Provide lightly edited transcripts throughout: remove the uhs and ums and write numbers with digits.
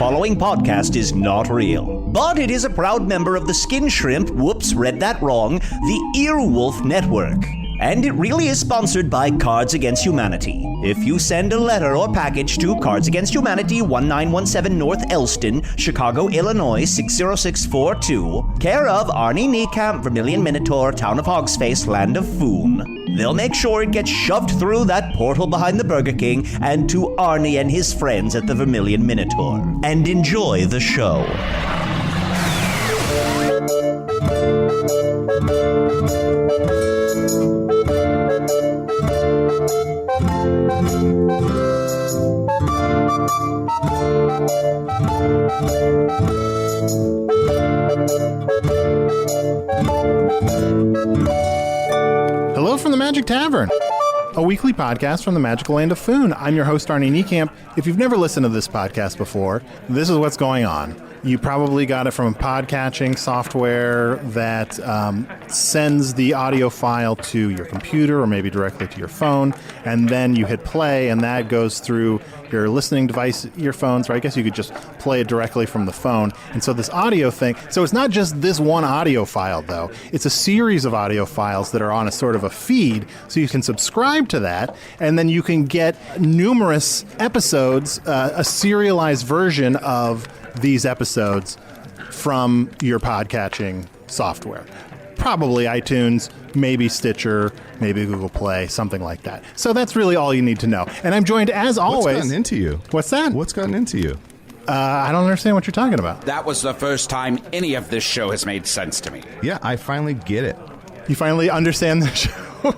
following podcast is not real, but it is a proud member of the Skin Shrimp, whoops, read that wrong, the Earwolf Network. And it really is sponsored by Cards Against Humanity. If you send a letter or package to Cards Against Humanity, 1917 North Elston, Chicago, Illinois, 60642, care of Arnie, Niekamp, Vermilion Minotaur, Town of Hogsface, Land of Foon, they'll make sure it gets shoved through that portal behind the Burger King and to Arnie and his friends at the Vermilion Minotaur. And enjoy the show. Hello from the Magic Tavern, a weekly podcast from the magical land of Foon. I'm your host, Arnie Niekamp. If you've never listened to this podcast before, this is what's going on. You probably got it from a podcatching software that sends the audio file to your computer or maybe directly to your phone, and then you hit play, and that goes through your listening device earphones, or I guess you could just play it directly from the phone. And so this audio thing, so it's not just this one audio file, though. It's a series of audio files that are on a sort of a feed, so you can subscribe to that, and then you can get numerous episodes, a serialized version of these episodes from your podcatching software. Probably iTunes, maybe Stitcher, maybe Google Play, something like that. So that's really all you need to know. And I'm joined, as always... What's gotten into you? What's that? What's gotten into you? I don't understand what you're talking about. That was the first time any of this show has made sense to me. Yeah, I finally get it. You finally understand the show?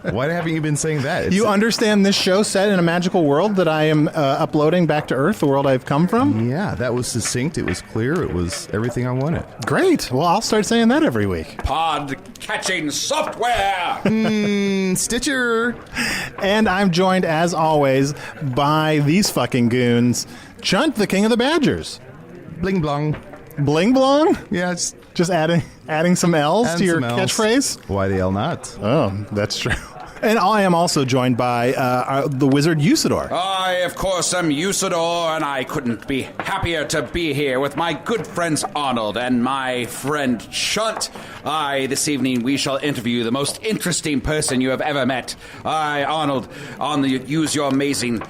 Why haven't you been saying that? You understand this show set in a magical world that I am uploading back to Earth, the world I've come from? Yeah, that was succinct. It was clear. It was everything I wanted. Great. Well, I'll start saying that every week. Pod catching software! Stitcher! And I'm joined, as always, by these fucking goons. Chunt, the king of the Badgers. Bling blong. Bling blong? Yeah, it's just adding some L's to your catchphrase? Why the L not? Oh, that's true. And I am also joined by the wizard Usidore. I, of course, am Usidore, and I couldn't be happier to be here with my good friends Arnold and my friend Chunt. This evening we shall interview the most interesting person you have ever met. Arnold, use your amazing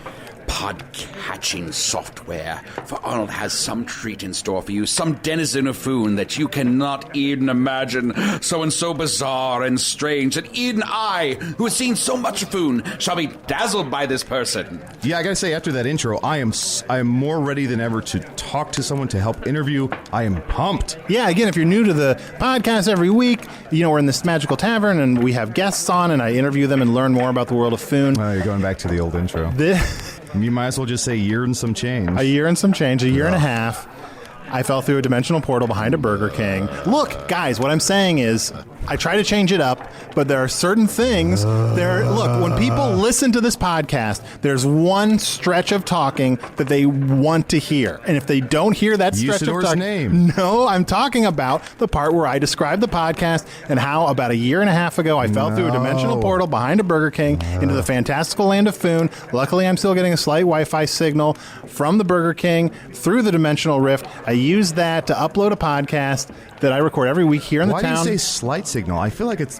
pod-catching software, for Arnold has some treat in store for you, some denizen of Foon that you cannot even imagine, so bizarre and strange that even I, who has seen so much of Foon, shall be dazzled by this person. Yeah, I gotta say, after that intro, I am more ready than ever to talk to someone, to help interview. I am pumped. Yeah, again, if you're new to the podcast every week, you know, we're in this magical tavern and we have guests on and I interview them and learn more about the world of Foon. You're going back to the old intro. You might as well just say year and some change. A year and some change, a year and a half. I fell through a dimensional portal behind a Burger King. Look, guys, what I'm saying is I try to change it up, but there are certain things. Look, when people listen to this podcast, there's one stretch of talking that they want to hear. And if they don't hear that stretch of talking... name. No, I'm talking about the part where I describe the podcast and how about a year and a half ago I fell through a dimensional portal behind a Burger King into the fantastical land of Foon. Luckily, I'm still getting a slight Wi-Fi signal from the Burger King through the dimensional rift. I use that to upload a podcast that I record every week here in the town. Why do you say slight signal? I feel like it's,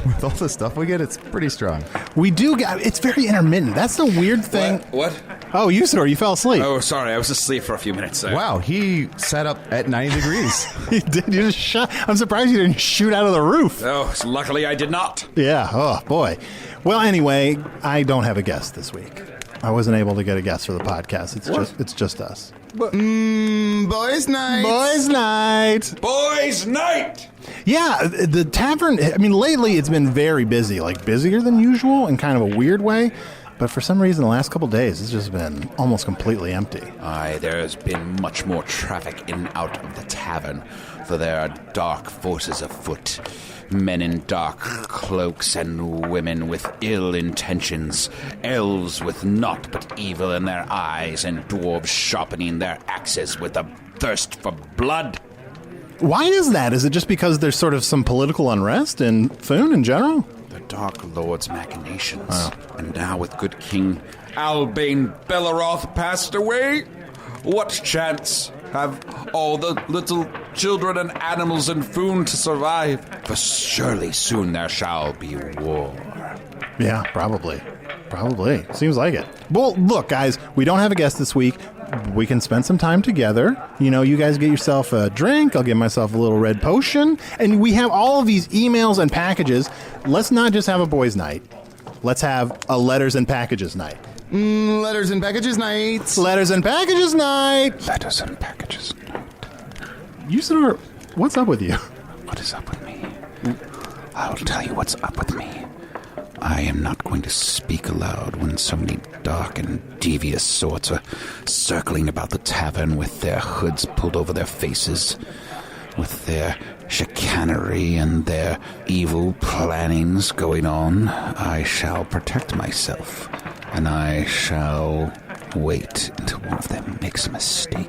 with all the stuff we get, it's pretty strong. We do get, it's very intermittent. That's the weird thing. What? Oh, Usidore, you fell asleep. Oh, sorry, I was asleep for a few minutes there. Wow, he sat up at 90 degrees. You did, you just shot. I'm surprised you didn't shoot out of the roof. Oh, luckily I did not. Yeah, oh boy. Well, anyway, I don't have a guest this week. I wasn't able to get a guest for the podcast. It's just us. Boys' night. Boys' night. Boys' night. Yeah, the tavern, I mean, lately it's been very busy, like busier than usual in kind of a weird way. But for some reason, the last couple of days, it's just been almost completely empty. Aye, there has been much more traffic in and out of the tavern, for there are dark forces afoot. Men in dark cloaks and women with ill intentions. Elves with naught but evil in their eyes, and dwarves sharpening their axes with a thirst for blood. Why is that? Is it just because there's sort of some political unrest in Foon in general? The Dark Lord's machinations. And now with good King Albane Belleroth passed away, what chance have all the little children and animals in Foon to survive? For surely soon there shall be war. Yeah, probably. Probably. Seems like it. Well, look, guys, we don't have a guest this week. We can spend some time together. You know, you guys get yourself a drink. I'll get myself a little red potion. And we have all of these emails and packages. Let's not just have a boys' night. Let's have a letters and packages night. Letters and packages night. Letters and packages night. Letters and packages night. Usidore, what's up with you? What is up with me? I'll tell you what's up with me. I am not going to speak aloud when so many dark and devious sorts are circling about the tavern with their hoods pulled over their faces, with their chicanery and their evil plannings going on. I shall protect myself, and I shall wait until one of them makes a mistake.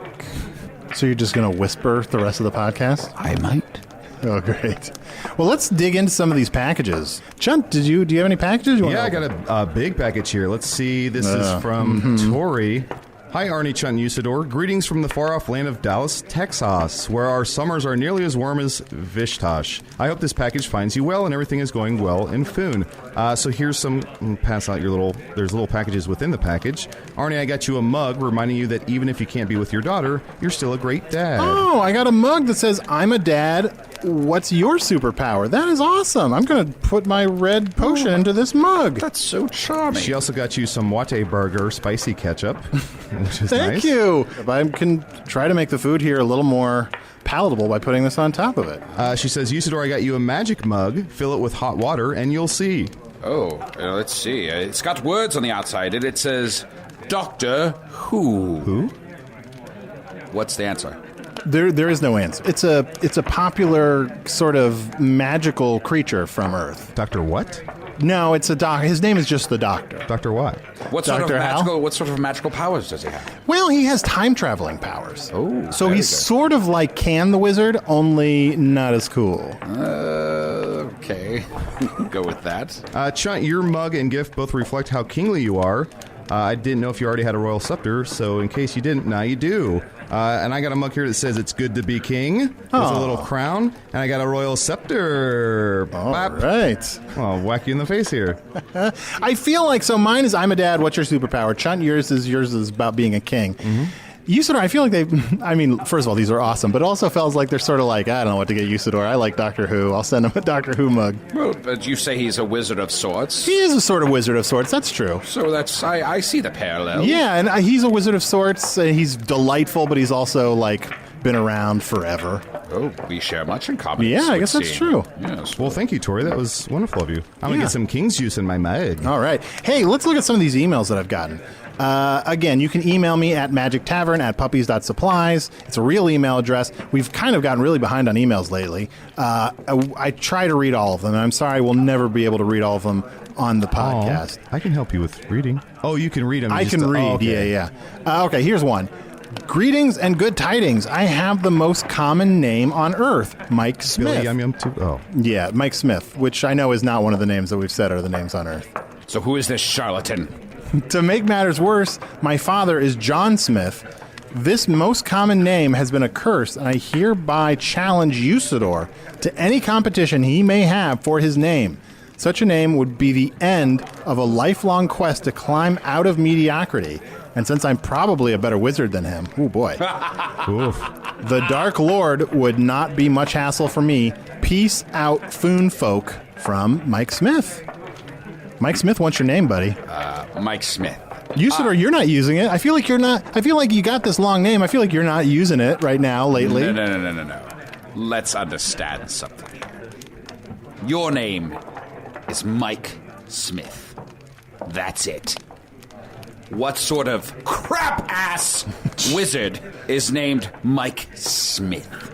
So you're just going to whisper the rest of the podcast? I might. Oh, great. Well, let's dig into some of these packages. Chunt, do you have any packages? Yeah, I got a big package here. Let's see. This is from Tori. Hi, Arnie, Chunt, and Usidore. Greetings from the far-off land of Dallas, Texas, where our summers are nearly as warm as Vishtosh. I hope this package finds you well and everything is going well in Foon. So here's some, pass out your there's little packages within the package. Arnie, I got you a mug reminding you that even if you can't be with your daughter, you're still a great dad. Oh, I got a mug that says, I'm a dad. What's your superpower? That is awesome. I'm going to put my red potion into this mug. That's so charming. She also got you some Wate Burger spicy ketchup, which is Thank nice. you. I can try to make the food here a little more palatable by putting this on top of it. She says, Usidore, I got you a magic mug. Fill it with hot water, and you'll see. Oh, let's see. It's got words on the outside. It says, Doctor Who. Who? What's the answer? There is no answer. It's a popular sort of magical creature from Earth. Dr. what? No, it's a doc. His name is just the Doctor. Dr. what? What Dr. Hal? sort of magical powers does he have? Well, he has time traveling powers. Oh, so very he's good. sort of like Can the Wizard, only not as cool. Okay. Go with that. Chunt, your mug and gift both reflect how kingly you are. I didn't know if you already had a royal scepter, so in case you didn't, now you do. And I got a mug here that says it's good to be king. With a little crown. And I got a royal scepter. All Bap. right. I'll whack you in the face here. I feel like, so mine is I'm a dad, what's your superpower? Chunt, yours is about being a king. Mm-hmm. Usidore, I feel like I mean, first of all, these are awesome, but it also feels like they're sort of like, I don't know what to get Usidore. I like Doctor Who. I'll send him a Doctor Who mug. Well, but you say he's a wizard of sorts. He is a sort of wizard of sorts. That's true. So I see the parallel. Yeah, and he's a wizard of sorts. He's delightful, but he's also, like, been around forever. Oh, we share much in common. Yeah, I guess that's true. Yes. Well, thank you, Tori. That was wonderful of you. I'm going to get some king's juice in my mug. All right. Hey, let's look at some of these emails that I've gotten. Again, you can email me at magictavern@puppies.supplies. It's a real email address. We've kind of gotten really behind on emails lately. I try to read all of them, and I'm sorry we'll never be able to read all of them on the podcast. I can help you with reading. Oh, you can read them. I can read, okay. yeah. Okay, here's one. Greetings and good tidings. I have the most common name on Earth, Mike Smith. Billy Yum Yum too. Oh. Yeah, Mike Smith, which I know is not one of the names that we've said are the names on Earth. So who is this charlatan? To make matters worse, my father is John Smith. This most common name has been a curse, and I hereby challenge Usidore to any competition he may have for his name. Such a name would be the end of a lifelong quest to climb out of mediocrity. And since I'm probably a better wizard than him, oh boy, the Dark Lord would not be much hassle for me. Peace out, Foon folk, from Mike Smith. Mike Smith, what's your name, buddy? Mike Smith. Usidore, you're not using it. I feel like you're not. I feel like you got this long name. I feel like you're not using it right now, lately. No. Let's understand something here. Your name is Mike Smith. That's it. What sort of crap-ass wizard is named Mike Smith?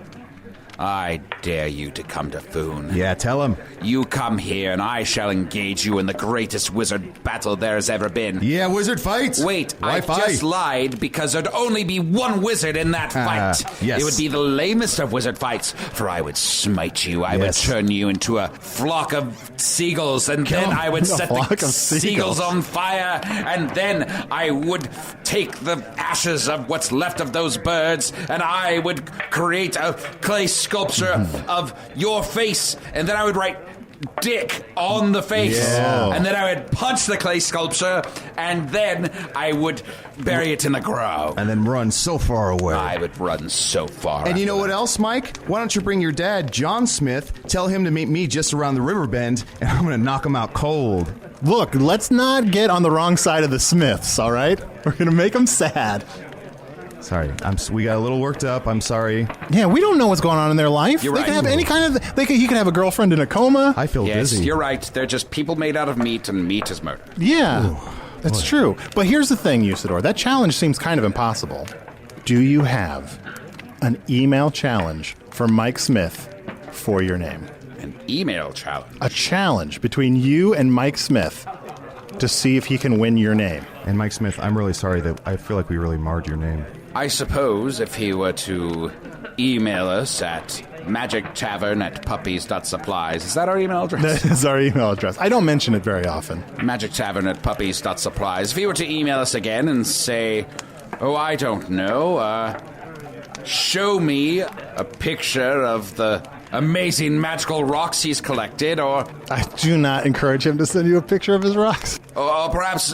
I dare you to come to Foon? Yeah, tell him. You come here, and I shall engage you in the greatest wizard battle there has ever been. Yeah, wizard fights. Wait, I Rifai. just lied because there'd only be one wizard in that fight. Yes. It would be the lamest of wizard fights, for I would smite you. I would turn you into a flock of seagulls, and then I would set the seagulls on fire, and then I would take the ashes of what's left of those birds, and I would create a clay sculpture of your face, and then I would write Dick on the face, and then I would punch the clay sculpture, and then I would bury it in the ground. And then run so far away. I would run so far. And you know what else, Mike? Why don't you bring your dad, John Smith, tell him to meet me just around the river bend, and I'm going to knock him out cold. Look, let's not get on the wrong side of the Smiths, all right? We're going to make them sad. Sorry, we got a little worked up. I'm sorry. Yeah, we don't know what's going on in their life. You're they right. can have any kind of... He could have a girlfriend in a coma. I feel Yes, dizzy. you're right. They're just people made out of meat, and meat is murder. Yeah, that's true. But here's the thing, Usidore. That challenge seems kind of impossible. Do you have an email challenge for Mike Smith for your name? An email challenge. A challenge between you and Mike Smith to see if he can win your name. And Mike Smith, I'm really sorry that I feel like we really marred your name. I suppose if he were to email us at magictavern@puppies.supplies. Is that our email address? That is our email address. I don't mention it very often. magictavern@puppies.supplies. If he were to email us again and say, oh, I don't know, show me a picture of the amazing magical rocks he's collected, or I do not encourage him to send you a picture of his rocks. or perhaps,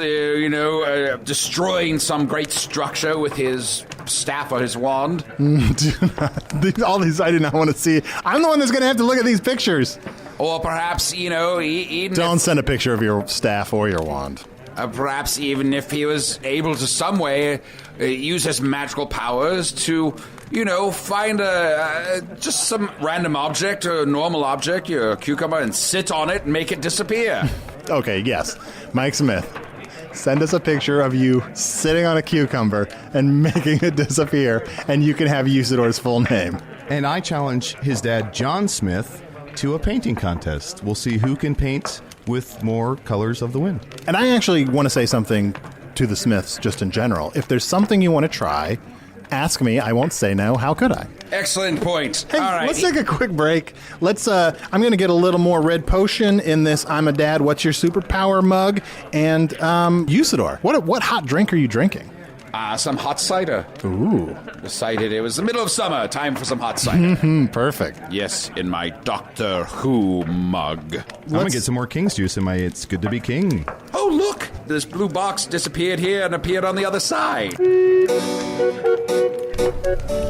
destroying some great structure with his staff or his wand. Do not. All these I do not want to see. I'm the one that's going to have to look at these pictures. Or perhaps, Don't send a picture of your staff or your wand. Perhaps even if he was able to some way use his magical powers to, find just some random object or normal object, your cucumber, and sit on it and make it disappear. Okay, yes. Mike Smith, send us a picture of you sitting on a cucumber and making it disappear, and you can have Usidore's full name. And I challenge his dad, John Smith, to a painting contest. We'll see who can paint with more colors of the wind. And I actually want to say something to the Smiths just in general. If there's something you want to try, ask me. I won't say no. How could I? Excellent point. Hey, All right. let's take a quick break. I'm going to get a little more red potion in this I'm a Dad, What's Your Superpower mug. And Usidore, what hot drink are you drinking? Some hot cider. Ooh. Decided it was the middle of summer. Time for some hot cider. Perfect. Yes, in my Doctor Who mug. I'm going to get some more King's juice in my It's Good to Be King. Oh, look! This blue box disappeared here and appeared on the other side.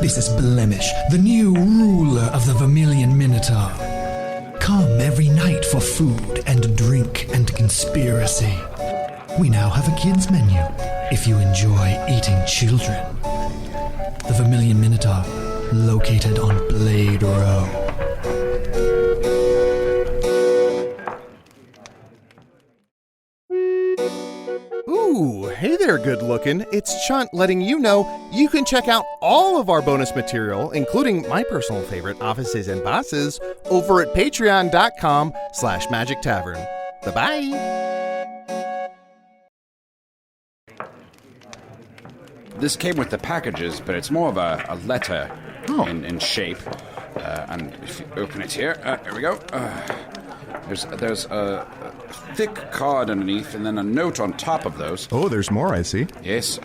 This is Blemish, the new ruler of the Vermilion Minotaur. Come every night for food and drink and conspiracy. We now have a kids menu, if you enjoy eating children. The Vermilion Minotaur, located on Blade Row. Ooh, hey there, good looking. It's Chunt letting you know you can check out all of our bonus material, including my personal favorite, Offices and Bosses, over at patreon.com/Magic Tavern. Bye-bye. This came with the packages, but it's more of a letter in shape. And if you open it here, here we go. There's a thick card underneath, and then a note on top of those. Oh, there's more, I see. Yes.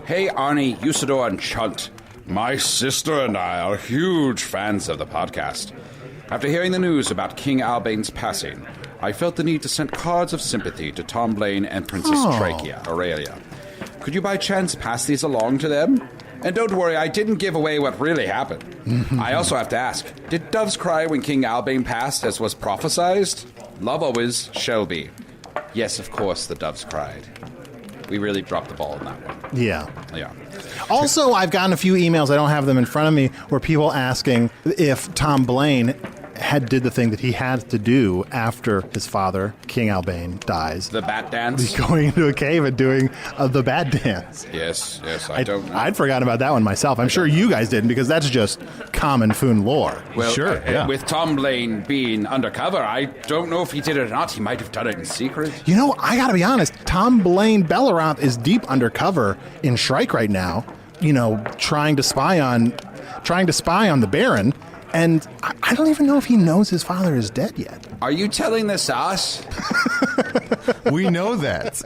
Hey, Arnie, Usidore, and Chunt. My sister and I are huge fans of the podcast. After hearing the news about King Albane's passing, I felt the need to send cards of sympathy to Tom Blaine and Princess Aurelia. Could you by chance pass these along to them? And don't worry, I didn't give away what really happened. I also have to ask, did doves cry when King Albane passed, as was prophesied? Love always, Shelby. Yes, of course, the doves cried. We really dropped the ball on that one. Yeah. Yeah. Also, I've gotten a few emails, I don't have them in front of me, where people asking if Tom Blaine did the thing that he had to do after his father, King Albane, dies. The bat dance? He's going into a cave and doing the bat dance. Yes, I don't know. I'd forgotten about that one myself. I'm sure you guys didn't, because that's just common Foon lore. Well, Sure, yeah. With Tom Blaine being undercover, I don't know if he did it or not. He might have done it in secret. You know, I gotta be honest, Tom Blaine Belleroth is deep undercover in Shrike right now, you know, trying to spy on the Baron, and I don't even know if he knows his father is dead yet. Are you telling this to us? We know that.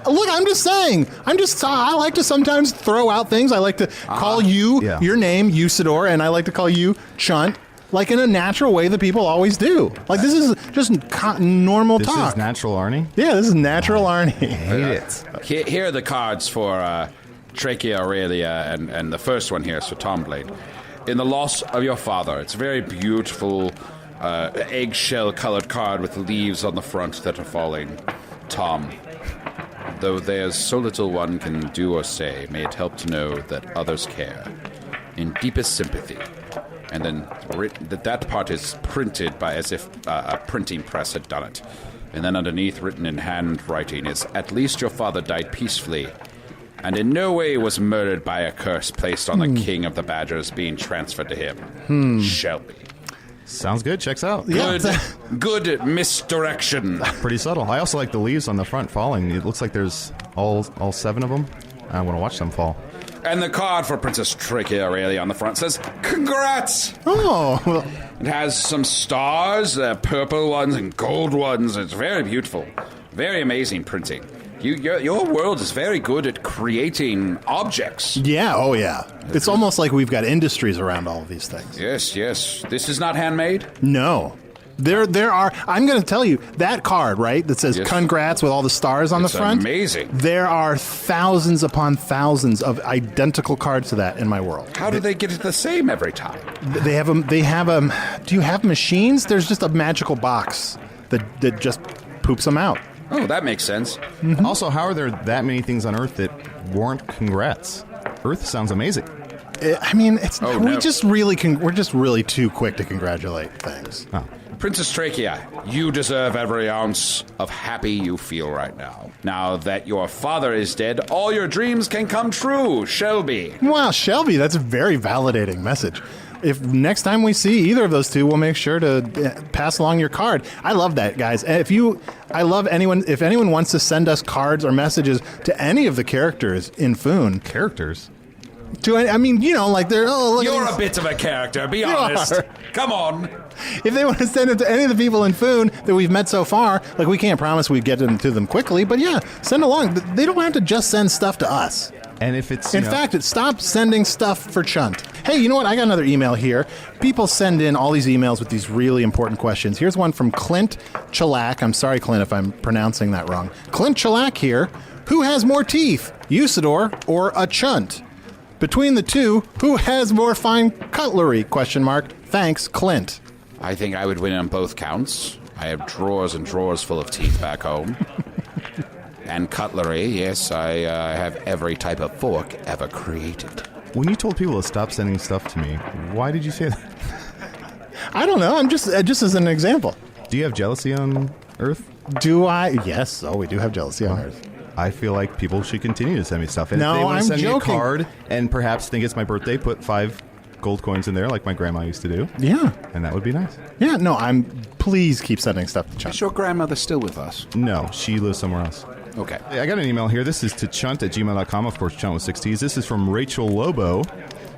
Look, I'm just saying. I like to sometimes throw out things. I like to call you your name, Usidore, and I like to call you Chunt, like in a natural way that people always do. Like, this is just normal talk. This is natural Arnie? Yeah, this is natural Arnie. Hate it. Here are the cards for Tricia Aurelia, and the first one here is for Tom Blaine. In the loss of your father, it's a very beautiful eggshell-colored card with leaves on the front that are falling. Tom, though there's so little one can do or say, may it help to know that others care. In deepest sympathy. And then that part is printed by as if a printing press had done it. And then underneath, written in handwriting, is, at least your father died peacefully, and in no way was murdered by a curse placed on the king of the Badgers being transferred to him. Shelby. Sounds good. Checks out. Good misdirection. Pretty subtle. I also like the leaves on the front falling. It looks like there's all 7 of them. I want to watch them fall. And the card for Princess Tricia Aurelia on the front says, congrats! Oh, well, It has some stars, purple ones and gold ones. It's very beautiful. Very amazing printing. Your world is very good at creating objects. yeah, oh yeah. It's almost like we've got industries around all of these things. Yes. This is not handmade? No. There are, I'm going to tell you, that card, right, that says congrats with all the stars on the front. Amazing. There are thousands upon thousands of identical cards to that in my world. How do they get it the same every time? They have do you have machines? There's just a magical box that just poops them out. Oh, that makes sense. Mm-hmm. Also, how are there that many things on Earth that warrant congrats? Earth sounds amazing. I mean, no. we're just really too quick to congratulate things. Oh. Princess Tricia, you deserve every ounce of happy you feel right now. Now that your father is dead, all your dreams can come true, Shelby. Wow, Shelby, that's a very validating message. If next time we see either of those two, we'll make sure to pass along your card. I love that, guys. If anyone wants to send us cards or messages to any of the characters in Foon. Characters? I mean, you know, like they're... You're a bit of a character, be honest. Come on. If they want to send it to any of the people in Foon that we've met so far, like, we can't promise we'd get them to them quickly, but yeah, send along. They don't have to just send stuff to us. And if it's... In fact, stop sending stuff for Chunt. Hey, you know what? I got another email here. People send in all these emails with these really important questions. Here's one from Clint Chalak. I'm sorry, Clint, if I'm pronouncing that wrong. Clint Chalak here. Who has more teeth, Usidore or a Chunt? Between the two, who has more fine cutlery? ? Thanks, Clint. I think I would win on both counts. I have drawers and drawers full of teeth back home. And cutlery, yes, I have every type of fork ever created. When you told people to stop sending stuff to me, why did you say that? I don't know. I'm just as an example. Do you have jealousy on Earth? Do I? Yes. Oh, we do have jealousy on Earth. I feel like people should continue to send me stuff. And No, if they want I'm to send joking. me a card and perhaps think it's my birthday, put 5 gold coins in there like my grandma used to do. Yeah. And that would be nice. Yeah, no, please keep sending stuff to Chunt. Is your grandmother still with us? No, she lives somewhere else. Okay. I got an email here. This is to chunt@gmail.com. Of course, Chunt with 6 T's. This is from Rachel Lobo.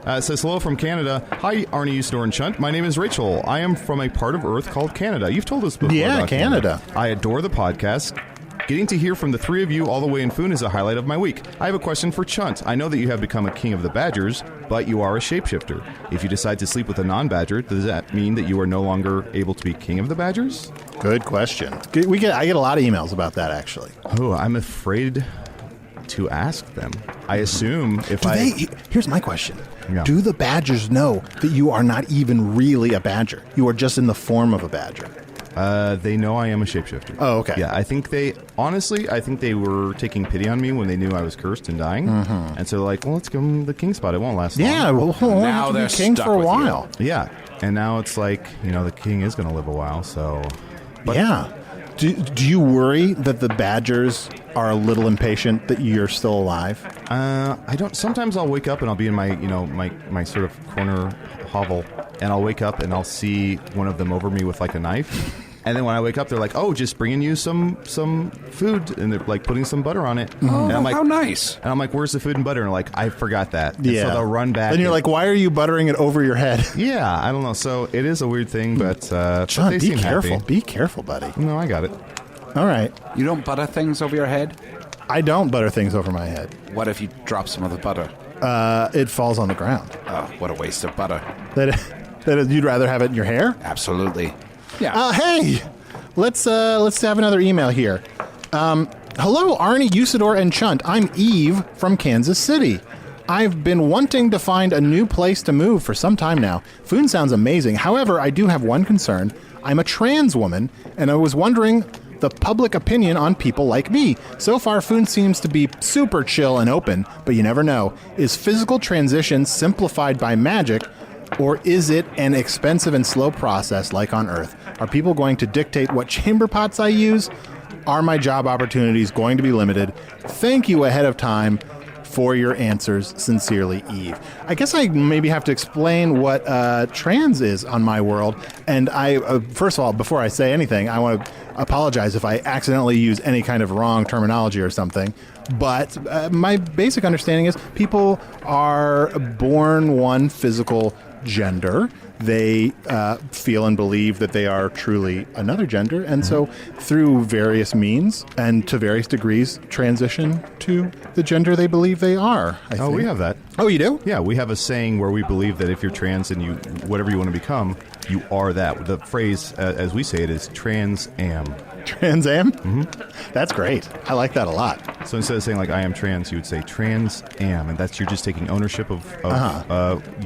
It says, hello from Canada. Hi, Arnie, Usidore, and Chunt. My name is Rachel. I am from a part of Earth called Canada. You've told us before about Canada. I adore the podcast. Getting to hear from the 3 of you all the way in Foon is a highlight of my week. I have a question for Chunt. I know that you have become a king of the Badgers, but you are a shapeshifter. If you decide to sleep with a non-Badger, does that mean that you are no longer able to be king of the Badgers? Good question. I get a lot of emails about that, actually. Oh, I'm afraid to ask them. I assume if Here's my question. Yeah. Do the Badgers know that you are not even really a Badger? You are just in the form of a Badger. They know I am a shapeshifter. Oh, okay. Yeah, I think they were taking pity on me when they knew I was cursed and dying. Mm-hmm. And so they're like, well, let's give them the king spot. It won't last long. Yeah, well, Now we'll they're be king stuck for a with while. Yeah. And now it's like, the king is going to live a while, so... But yeah. Do you worry that the badgers are a little impatient that you're still alive? I don't. Sometimes I'll wake up and I'll be in my, my sort of corner hovel, and I'll wake up and I'll see one of them over me with like a knife. And then when I wake up, they're like, "Oh, just bringing you some food," and they're like putting some butter on it. Oh, and I'm like, how nice! And I'm like, "Where's the food and butter?" And like, I forgot that. And Yeah. so they'll run back. And you're like, "Why are you buttering it over your head?" Yeah, I don't know. So it is a weird thing, but John, they be seem careful. happy. Be careful, buddy. No, I got it. All right. You don't butter things over your head? I don't butter things over my head. What if you drop some of the butter? It falls on the ground. Oh, what a waste of butter. That you'd rather have it in your hair? Absolutely. Yeah. Hey, let's have another email here. Hello, Arnie, Usidore, and Chunt. I'm Eve from Kansas City. I've been wanting to find a new place to move for some time now. Foon sounds amazing. However, I do have one concern. I'm a trans woman, and I was wondering the public opinion on people like me. So far, Foon seems to be super chill and open, but you never know. Is physical transition simplified by magic, or is it an expensive and slow process like on Earth? Are people going to dictate what chamber pots I use? Are my job opportunities going to be limited? Thank you ahead of time for your answers. Sincerely, Eve. I guess I maybe have to explain what trans is on my world. And I, first of all, before I say anything, I want to apologize if I accidentally use any kind of wrong terminology or something. But my basic understanding is people are born one physical gender. They feel and believe that they are truly another gender, and so through various means and to various degrees transition to the gender they believe they are. I think. We have that. Oh, you do? Yeah, we have a saying where we believe that if you're trans and you whatever you want to become, you are that. The phrase, as we say it, is trans am. Trans am? Mm-hmm. That's great. I like that a lot. So instead of saying like I am trans, you would say trans am, and that's you're just taking ownership of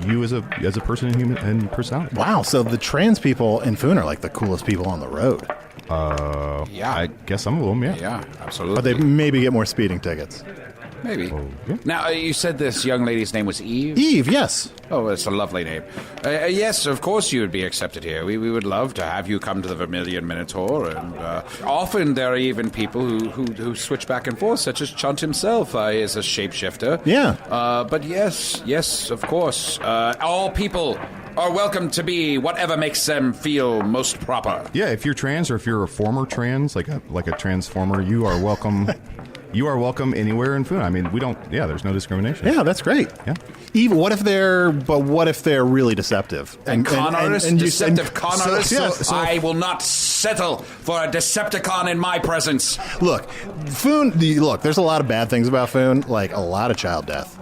you as a person and human and personality. Wow. So the trans people in Foon are like the coolest people on the road. Yeah. I guess some of them, yeah. Yeah, absolutely. But they maybe get more speeding tickets. Maybe. Yeah. Now, you said this young lady's name was Eve? Eve, yes. Oh, it's a lovely name. Yes, of course you would be accepted here. We would love to have you come to the Vermilion Minotaur, and often there are even people who switch back and forth, such as Chunt himself is a shapeshifter. Yeah. But yes, of course. All people are welcome to be whatever makes them feel most proper. Yeah, if you're trans or if you're a former trans, like a transformer, you are welcome. You are welcome anywhere in Foon. I mean, there's no discrimination. Yeah, that's great. Yeah. Eve, what if they're really deceptive? And con artists, deceptive con artists? So I will not settle for a Decepticon in my presence. Look, Foon, there's a lot of bad things about Foon, like a lot of child death.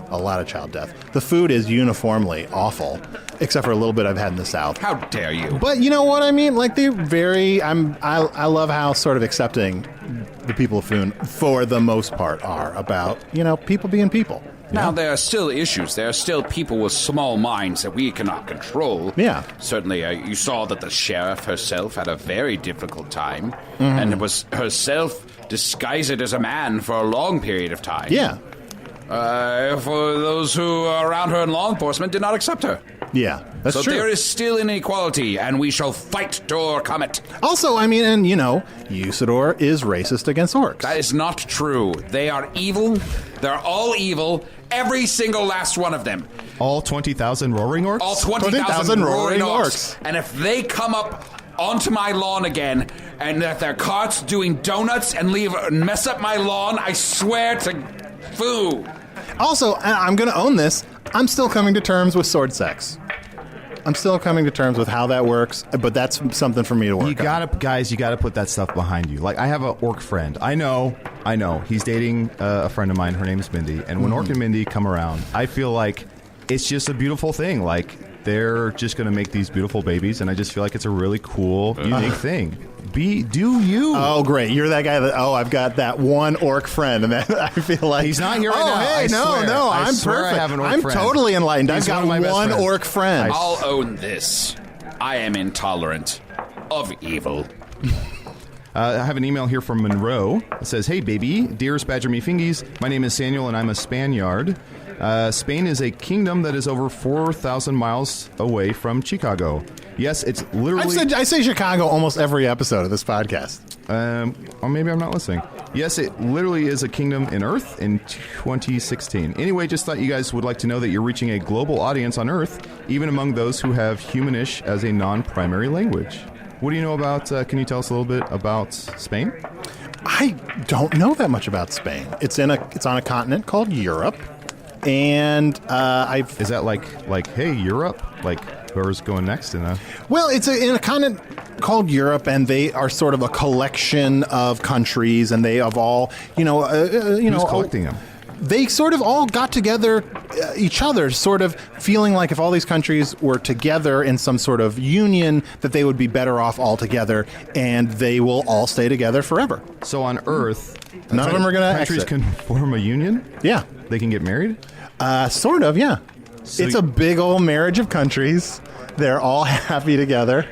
The food is uniformly awful, except for a little bit I've had in the South. How dare you? But you know what I mean? Like, I love how sort of accepting the people of Foon, for the most part, are about, people being people. Now, there are still issues. There are still people with small minds that we cannot control. Yeah. Certainly, you saw that the sheriff herself had a very difficult time, and was herself disguised as a man for a long period of time. Yeah. For those who are around her in law enforcement did not accept her. Yeah, that's so true. There is still inequality, and we shall fight to overcome it. Also, I mean, and Usidore is racist against orcs. That is not true. They are evil. They're all evil. Every single last one of them. All 20,000 roaring orcs? All 20,000 roaring orcs. And if they come up onto my lawn again, and if their cart's doing donuts and mess up my lawn, I swear to Foo. Also, I'm going to own this. I'm still coming to terms with sword sex. I'm still coming to terms with how that works, but that's something for me to work on. Guys, you gotta put that stuff behind you. Like, I have an orc friend. I know. He's dating a friend of mine. Her name is Mindy. And when Orc and Mindy come around, I feel like it's just a beautiful thing. Like, they're just gonna make these beautiful babies, and I just feel like it's a really cool, unique thing. Do you? Oh, great. You're that guy I've got that one orc friend, and I feel like... He's not here right now. Hey, I'm perfect. I have an orc I'm friend. totally enlightened. He's I've got one of my best one friends. orc friend. I'll own this. I am intolerant of evil. I have an email here from Monroe. It says, "Hey, baby, dearest Badger Me Fingies, my name is Samuel, and I'm a Spaniard. Spain is a kingdom that is over 4,000 miles away from Chicago. Yes, it's literally... I say Chicago almost every episode of this podcast. Or maybe I'm not listening. Yes, it literally is a kingdom in Earth in 2016. Anyway, just thought you guys would like to know that you're reaching a global audience on Earth, even among those who have Humanish as a non-primary language. What do you know about, can you tell us a little bit about Spain? I don't know that much about Spain. It's on a continent called Europe, and Is that like hey, Europe? Like whoever's going next in a... Well, it's in a continent called Europe, and they are sort of a collection of countries, and they have all, Who's collecting them? They sort of all got together, each other, sort of feeling like if all these countries were together in some sort of union, that they would be better off all together, and they will all stay together forever. So on Earth, none of them are going to countries exit. can form a union? Yeah. They can get married? Sort of, yeah. So it's a big old marriage of countries. They're all happy together.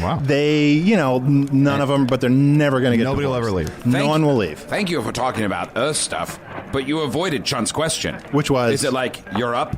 Wow. They, none of them, but they're never going to get Nobody will divorced. ever leave. No one will leave. Thank you for talking about Earth stuff, but you avoided Chunt's question. Which was? Is it like Europe?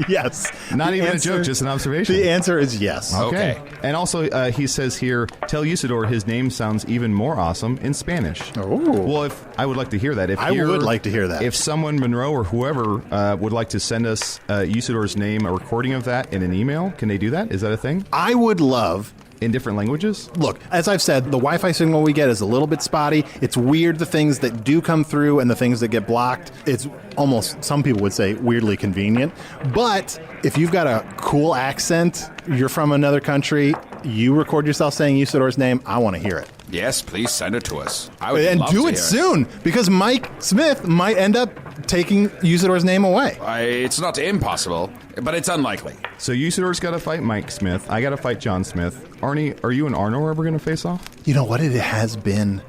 Yes. Not The even answer- a joke, just an observation. The answer is yes. Okay. And also, he says here, tell Usidore his name sounds even more awesome in Spanish. Oh. Well, I would like to hear that. I would like to hear that. If someone, Monroe or whoever, would like to send us Usidore's name, a recording of that in an email, can they do that? Is that a thing? I would love... In different languages? Look, as I've said, the Wi-Fi signal we get is a little bit spotty. It's weird, the things that do come through and the things that get blocked. It's almost, some people would say, weirdly convenient. But if you've got a cool accent, you're from another country, you record yourself saying Usidore's name, I want to hear it. Yes, please send it to us. I would And love do to it hear soon, because Mike Smith might end up taking Usidore's name away. It's not impossible, but it's unlikely. So Usidore's got to fight Mike Smith. I got to fight John Smith. Arnie, are you and Arno ever going to face off? You know what? It has been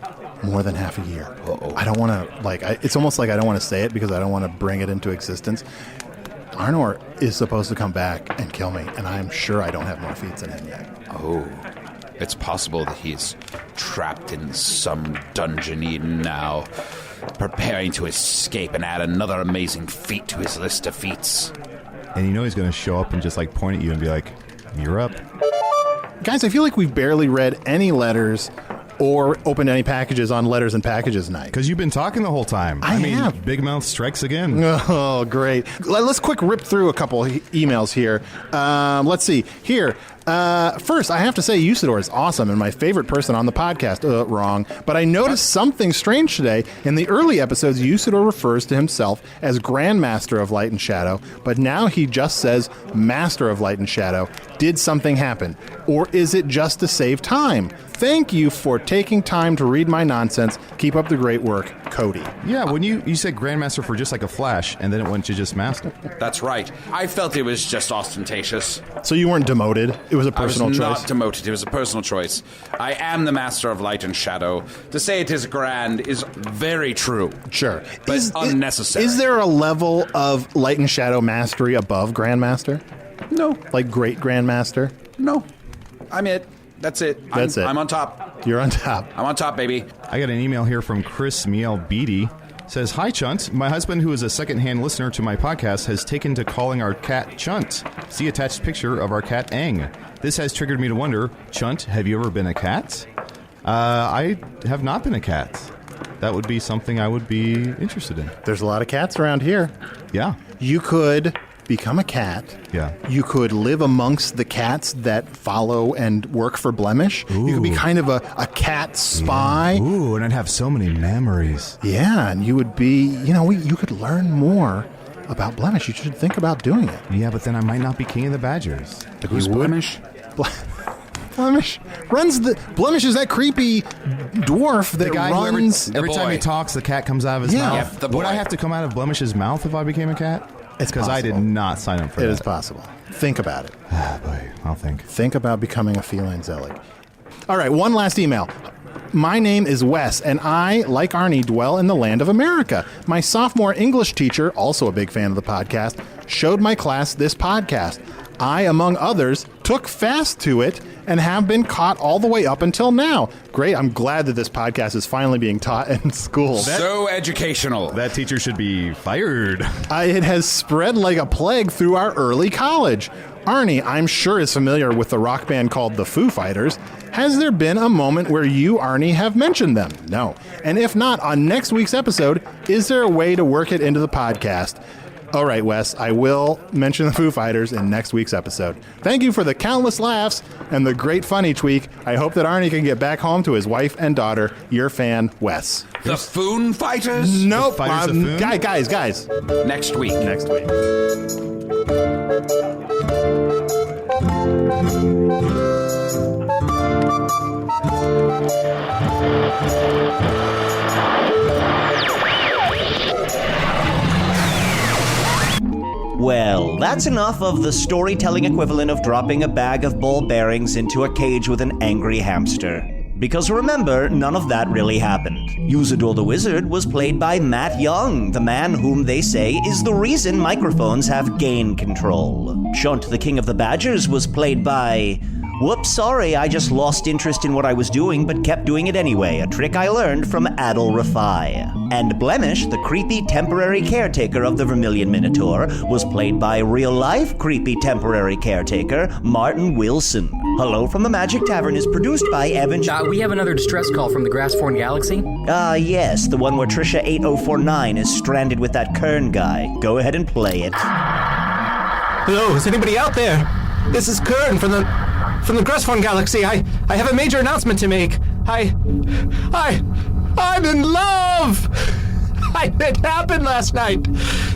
more than half a year. Uh-oh. I don't want to, it's almost like I don't want to say it because I don't want to bring it into existence. Arnor is supposed to come back and kill me, and I'm sure I don't have more feats in him yet. Oh, it's possible that he's trapped in some dungeon Eden now, preparing to escape and add another amazing feat to his list of feats. And you know he's going to show up and just like point at you and be like, you're up. Guys, I feel like we've barely read any letters or opened any packages on Letters and Packages night. Because you've been talking the whole time. I mean, have. Big Mouth strikes again. Oh, great. Let's quick rip through a couple emails here. Let's see. Here. First, I have to say Usidore is awesome and my favorite person on the podcast. Wrong. But I noticed something strange today. In the early episodes, Usidore refers to himself as Grandmaster of Light and Shadow, but now he just says Master of Light and Shadow. Did something happen? Or is it just to save time? Thank you for taking time to read my nonsense. Keep up the great work, Cody. Yeah, when you said Grandmaster for just like a flash, and then it went to just Master. That's right. I felt it was just ostentatious. So you weren't demoted? It was a personal I was choice? not demoted. It was a personal choice. I am the Master of Light and Shadow. To say it is grand is very true. Sure. But unnecessary. Is there a level of Light and Shadow mastery above Grandmaster? No. Like Great Grandmaster? No. I'm it. That's it. That's it. I'm on top. You're on top. I'm on top, baby. I got an email here from Chris Miel Beatty. Says, hi, Chunt. My husband, who is a secondhand listener to my podcast, has taken to calling our cat Chunt. See attached picture of our cat Aang. This has triggered me to wonder, Chunt, have you ever been a cat? I have not been a cat. That would be something I would be interested in. There's a lot of cats around here. Yeah. You could become a cat. Yeah. You could live amongst the cats that follow and work for Blemish. You could be kind of a cat spy. Yeah. Ooh, and I'd have so many memories. Yeah, and you would be, you could learn more about Blemish. You should think about doing it. Yeah, but then I might not be king of the Badgers. Who's Blemish? Blemish Blemish is that creepy dwarf that The guy who runs. every time boy. he talks, the cat comes out of his Yeah. mouth. Yep, the Would I boy. have to come out of Blemish's mouth if I became a cat? It's because I did possible. not sign up for It that. is possible. Think about it. Ah, boy, I'll think. Think about becoming a feline zealot. All right, one last email. My name is Wes, and I, like Arnie, dwell in the land of America. My sophomore English teacher, also a big fan of the podcast, showed my class this podcast. I, among others, took fast to it and have been caught all the way up until now. Great. I'm glad that this podcast is finally being taught in school. So educational. That teacher should be fired. It has spread like a plague through our early college. Arnie, I'm sure, is familiar with the rock band called the Foo Fighters. Has there been a moment where you, Arnie, have mentioned them? No. And if not, on next week's episode, is there a way to work it into the podcast? All right, Wes, I will mention the Foo Fighters in next week's episode. Thank you for the countless laughs and the great fun each week. I hope that Arnie can get back home to his wife and daughter. Your fan, Wes. The Foon Fighters? Nope. Fighters of Foon? Guys. Next week. Next week. Well, that's enough of the storytelling equivalent of dropping a bag of ball bearings into a cage with an angry hamster. Because remember, none of that really happened. Usidore the Wizard was played by Matt Young, the man whom they say is the reason microphones have gain control. Chunt, the King of the Badgers, was played by... Whoops, sorry, I just lost interest in what I was doing, but kept doing it anyway, a trick I learned from Adal Rifai. And Blemish, the creepy temporary caretaker of the Vermilion Minotaur, was played by real-life creepy temporary caretaker Martin Wilson. Hello from the Magic Tavern is produced by Evan... We have another distress call from the Grassforn Galaxy. Yes, the one where Tricia 8049 is stranded with that Kern guy. Go ahead and play it. Hello, is anybody out there? This is Kern from the Grassforn Galaxy. I have a major announcement to make. I'm in love! It happened last night.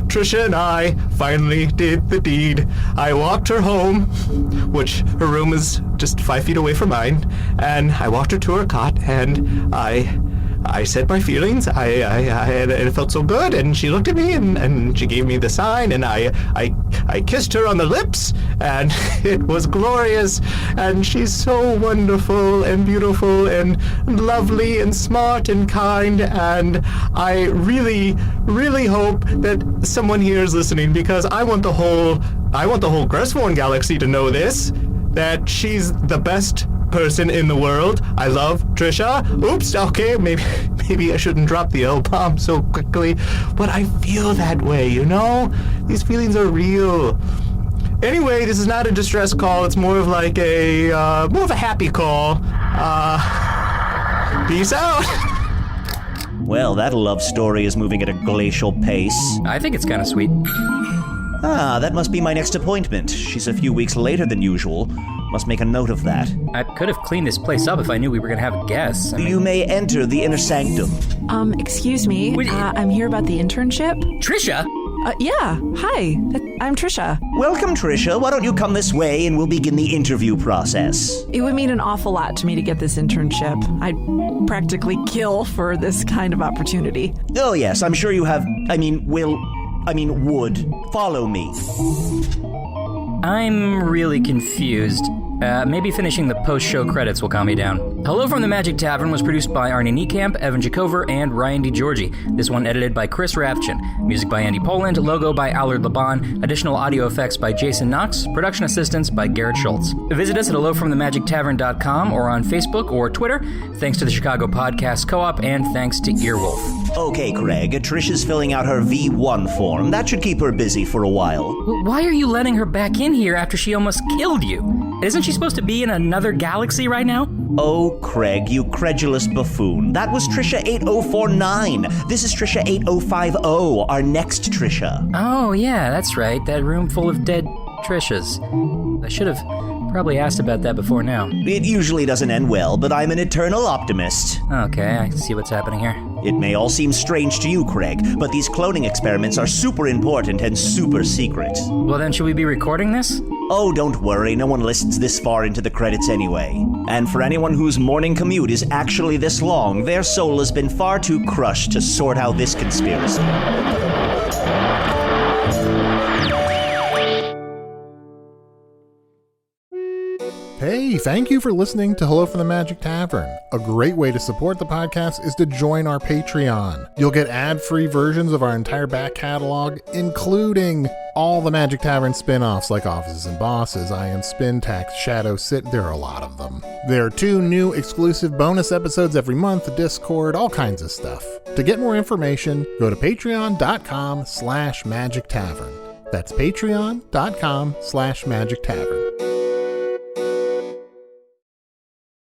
Tricia and I finally did the deed. I walked her home, which her room is just 5 feet away from mine, and I walked her to her cot, and I said my feelings. It felt so good, and she looked at me, and she gave me the sign, and I kissed her on the lips, and it was glorious, and she's so wonderful and beautiful and lovely and smart and kind, and I really, really hope that someone here is listening, because I want the whole Grassforn Galaxy to know this, that she's the best person in the world. I love Tricia. Oops, okay, maybe I shouldn't drop the L-bomb so quickly, but I feel that way, you know? These feelings are real. Anyway, this is not a distress call. It's more of like more of a happy call. Peace out. Well, that love story is moving at a glacial pace. I think it's kind of sweet. That must be my next appointment. She's a few weeks later than usual. Must make a note of that. I could have cleaned this place up if I knew we were going to have guests. You may enter the inner sanctum. Excuse me. I'm here about the internship. Tricia? Yeah. Hi. I'm Tricia. Welcome, Tricia. Why don't you come this way and we'll begin the interview process. It would mean an awful lot to me to get this internship. I'd practically kill for this kind of opportunity. Oh, yes. I'm sure you have... would. Follow me. I'm really confused. Maybe finishing the post-show credits will calm me down. Hello from the Magic Tavern was produced by Arnie Niekamp, Evan Jacover, and Ryan DiGiorgi. This one edited by Chris Rathjen. Music by Andy Poland, logo by Allard Laban, additional audio effects by Jason Knox, production assistance by Garrett Schultz. Visit us at hellofromthemagictavern.com or on Facebook or Twitter. Thanks to the Chicago Podcast Co-op, and thanks to Earwolf. Okay, Craig, Tricia's filling out her V1 form. That should keep her busy for a while. Why are you letting her back in here after she almost killed you? Isn't she supposed to be in another galaxy right now? Oh, Craig, you credulous buffoon. That was Tricia 8049. This is Tricia 8050, our next Tricia. Oh, yeah, that's right. That room full of dead Tricias. I should have probably asked about that before now. It usually doesn't end well, but I'm an eternal optimist. Okay, I see what's happening here. It may all seem strange to you, Craig, but these cloning experiments are super important and super secret. Well, then should we be recording this? Oh, don't worry, no one listens this far into the credits anyway. And for anyone whose morning commute is actually this long, their soul has been far too crushed to sort out this conspiracy. Hey, thank you for listening to Hello from the Magic Tavern. A great way to support the podcast is to join our Patreon. You'll get ad-free versions of our entire back catalog, including all the Magic Tavern spin-offs like Offices and Bosses, I Am Spin Tax, Shadow Sit. There are a lot of them. There are 2 new exclusive bonus episodes every month, Discord, all kinds of stuff. To get more information, go to patreon.com/Magic Tavern. That's patreon.com/Magic Tavern.